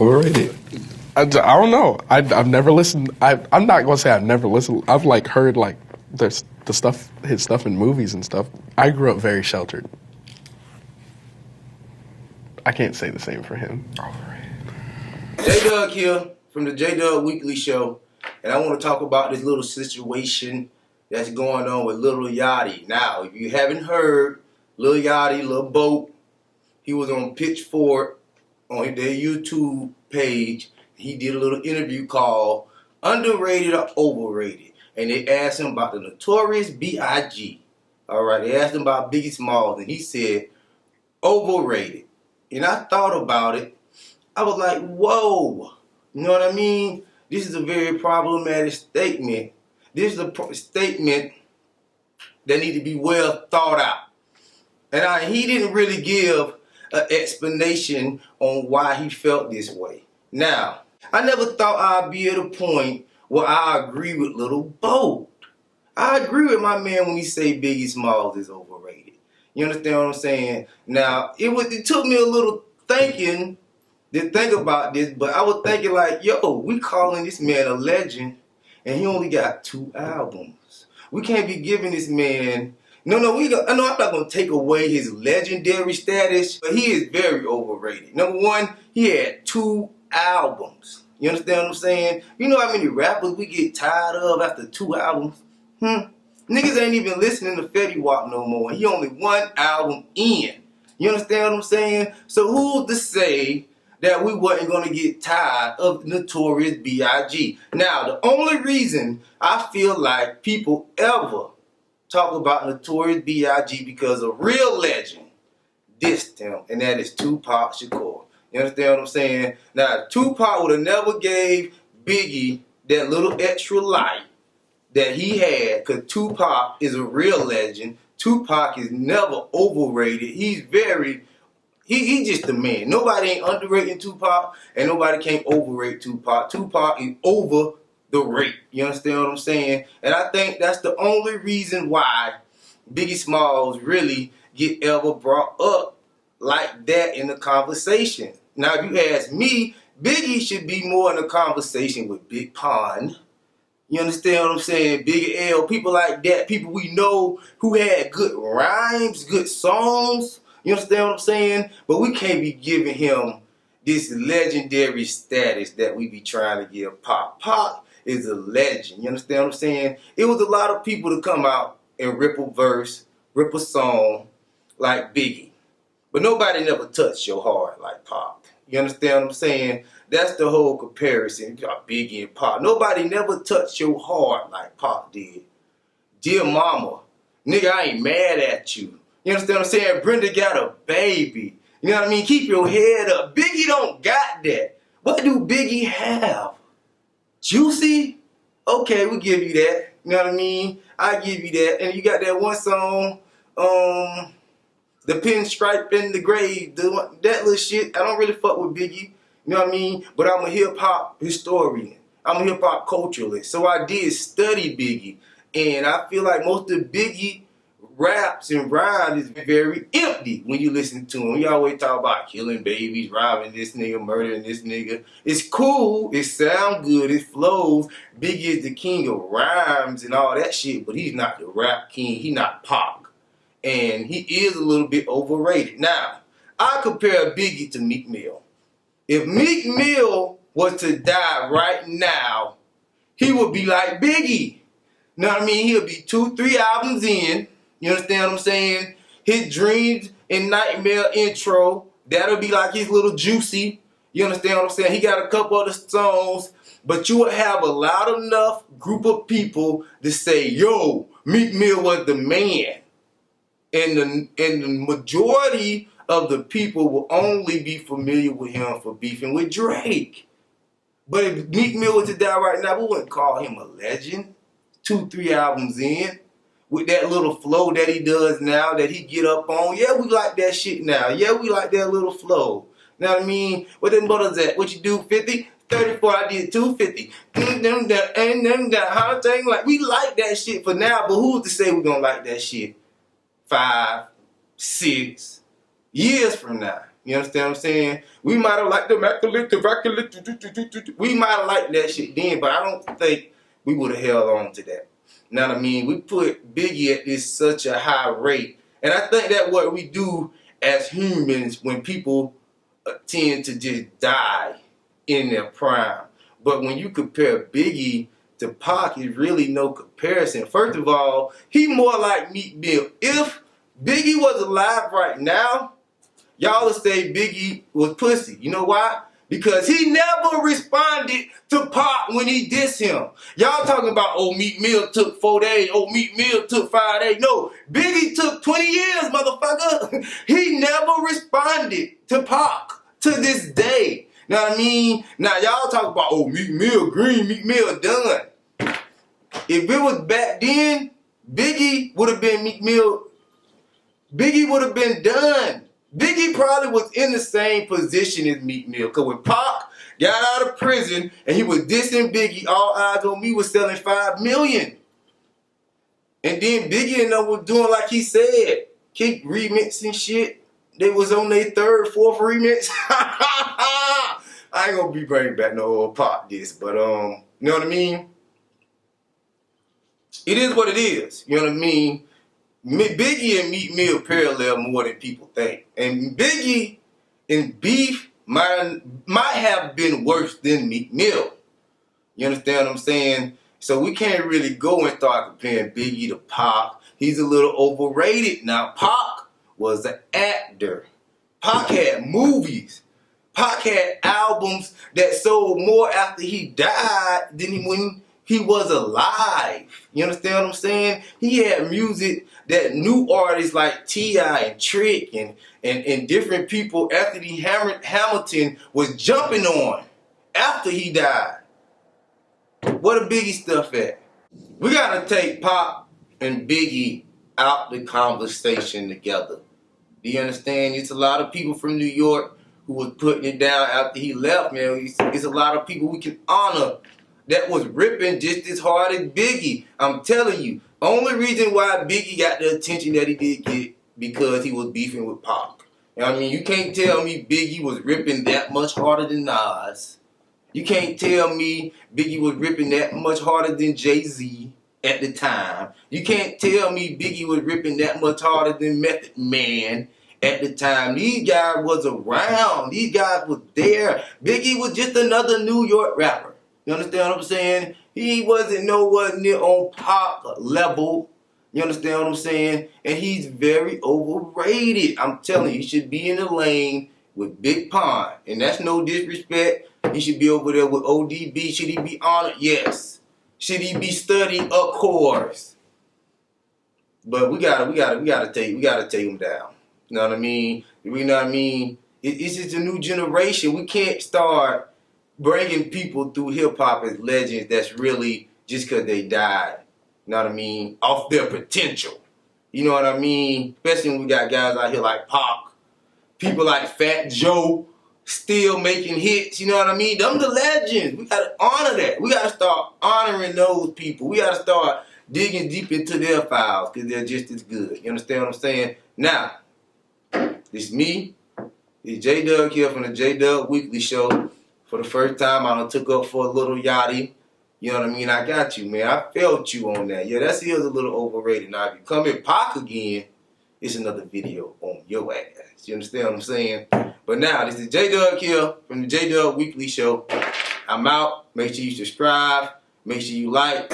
Overrated. I don't know. I've never listened. I'm not gonna say I've never listened. I've like heard like the stuff, his stuff in movies and stuff. I grew up very sheltered. I can't say the same for him. J-Dug here from the J-Dug Weekly Show, and I want to talk about this little situation that's going on with Lil Yachty. Now, if you haven't heard, Lil Yachty, Lil Boat, he was on Pitchfork on their YouTube page. He did a little interview called Underrated or Overrated, and they asked him about the Notorious B.I.G. All right, they asked him about Biggie Smalls, and he said overrated. And I thought about it. I was like, whoa. You know what I mean? This is a very problematic statement. This is a statement that needs to be well thought out. And he didn't really give an explanation on why he felt this way. Now, I never thought I'd be at a point where I agree with Lil Boat. I agree with my man when he say Biggie Smalls is overrated. You understand what I'm saying? Now, it took me a little thinking to think about this, but I was thinking like, yo, we calling this man a legend, and he only got 2 albums. We can't be giving this man. I'm not going to take away his legendary status, but he is very overrated. Number one, he had 2 albums. You understand what I'm saying? You know how many rappers we get tired of after 2 albums? Niggas ain't even listening to Fetty Wap no more. He only 1 album in. You understand what I'm saying? So who's to say that we wasn't going to get tired of Notorious B.I.G.? Now, the only reason I feel like people ever talk about Notorious B.I.G. because a real legend dissed him, and that is Tupac Shakur. You understand what I'm saying? Now, Tupac would have never gave Biggie that little extra light that he had, because Tupac is a real legend. Tupac is never overrated. He's just the man. Nobody ain't underrating Tupac, and nobody can't overrate Tupac. Tupac is over the rate. You understand what I'm saying? And I think that's the only reason why Biggie Smalls really get ever brought up like that in the conversation. Now, if you ask me, Biggie should be more in the conversation with Big Pun. You understand what I'm saying? Big L, people like that, people we know who had good rhymes, good songs. You understand what I'm saying? But we can't be giving him this legendary status that we be trying to give Pop. Pop is a legend. You understand what I'm saying? It was a lot of people to come out and rip a verse, rip a song like Biggie. But nobody never touched your heart like Pop. You understand what I'm saying? That's the whole comparison. You got Biggie and Pop. Nobody never touched your heart like Pop did. Dear mama, nigga, I ain't mad at you. You understand what I'm saying? Brenda got a baby. You know what I mean? Keep your head up. Biggie don't got that. What do Biggie have? Juicy? Okay, we'll give you that. You know what I mean? I give you that. And you got that one song, the pinstripe in the grave, that little shit. I don't really fuck with Biggie. You know what I mean? But I'm a hip-hop historian. I'm a hip-hop culturalist. So I did study Biggie. And I feel like most of Biggie raps and rhymes is very empty when you listen to him. We always talk about killing babies, robbing this nigga, murdering this nigga. It's cool. It sounds good. It flows. Biggie is the king of rhymes and all that shit. But he's not the rap king. He's not Pac. And he is a little bit overrated. Now, I compare Biggie to Meek Mill. If Meek Mill was to die right now, he would be like Biggie. You know what I mean? He'll be 2-3 albums in. You understand what I'm saying? His Dreams and Nightmare intro, that'll be like his little Juicy. You understand what I'm saying? He got a couple other songs, but you would have a loud enough group of people to say, yo, Meek Mill was the man. And the majority of the people will only be familiar with him for beefing with Drake. But if Meek Mill was to die right now, we wouldn't call him a legend. 2-3 albums in, with that little flow that he does now, that he get up on. Yeah, we like that shit now. Yeah, we like that little flow. You know what I mean? What them brothers at? What you do, 50? 34, I did 250. Like, we like that shit for now, but who's to say we gonna like that shit 5, 6 years from now? You understand what I'm saying? We might have liked the immaculate, we might have liked that shit then, but I don't think we would have held on to that. You know what I mean? We put Biggie at this such a high rate. And I think that what we do as humans when people tend to just die in their prime. But when you compare Biggie to Pac, it's really no comparison. First of all, he more like Meek Mill. If Biggie was alive right now, y'all would say Biggie was pussy. You know why? Because he never responded to Pac when he dissed him. Y'all talking about, oh, Meek Mill took 4 days. Oh, Meek Mill took 5 days. No, Biggie took 20 years, motherfucker. He never responded to Pac to this day. You know what I mean? Now, y'all talk about, oh, Meek Mill green, Meek Mill done. If it was back then, Biggie would have been Meek Mill. Biggie would have been done. Biggie probably was in the same position as Meek Mill. Because when Pac got out of prison and he was dissing Biggie, All Eyes on Me was selling 5 million. And then Biggie and them was doing like he said. Keep remixing shit. They was on their 3rd, 4th remix. I ain't gonna be bringing back no old Pac diss. But, you know what I mean? It is what it is. You know what I mean? Biggie and Meek Mill parallel more than people think. And Biggie in beef might have been worse than Meek Mill. You understand what I'm saying? So we can't really go and start comparing Biggie to Pac. He's a little overrated. Now, Pac was an actor. Pac had movies. Pac had albums that sold more after he died than when he was alive. You understand what I'm saying? He had music that new artists like T.I. and Trick and different people, Anthony Hamilton, was jumping on after he died. What a Biggie stuff at? We gotta take Pac and Biggie out the conversation together. Do you understand? It's a lot of people from New York who was putting it down after he left, man. It's a lot of people we can honor that was ripping just as hard as Biggie. I'm telling you, only reason why Biggie got the attention that he did get because he was beefing with Pac. You know what I mean? You can't tell me Biggie was ripping that much harder than Nas. You can't tell me Biggie was ripping that much harder than Jay-Z at the time. You can't tell me Biggie was ripping that much harder than Method Man at the time. These guys was around. These guys was there. Biggie was just another New York rapper. You understand what I'm saying? He wasn't nowhere near on Pac level. You understand what I'm saying? And he's very overrated. I'm telling you, he should be in the lane with Big Pun. And that's no disrespect. He should be over there with ODB. Should he be honored? Yes. Should he be studied? Of course. But we gotta take him down. You know what I mean? You know what I mean? It's just a new generation. We can't start bringing people through hip-hop as legends that's really just because they died, you know what I mean, off their potential. You know what I mean? Especially when we got guys out here like Pac, people like Fat Joe still making hits, you know what I mean? Them the legends. We got to honor that. We got to start honoring those people. We got to start digging deep into their files because they're just as good. You understand what I'm saying? Now, it's me. It's J-Dub here from the J-Dub Weekly Show. For the first time, I done took up for a Lil Yachty. You know what I mean? I got you, man. I felt you on that. Yeah, that is a little overrated. Now, if you come in Pac again, it's another video on your ass. You understand what I'm saying? But now, this is J-Dub here from the J-Dub Weekly Show. I'm out. Make sure you subscribe. Make sure you like.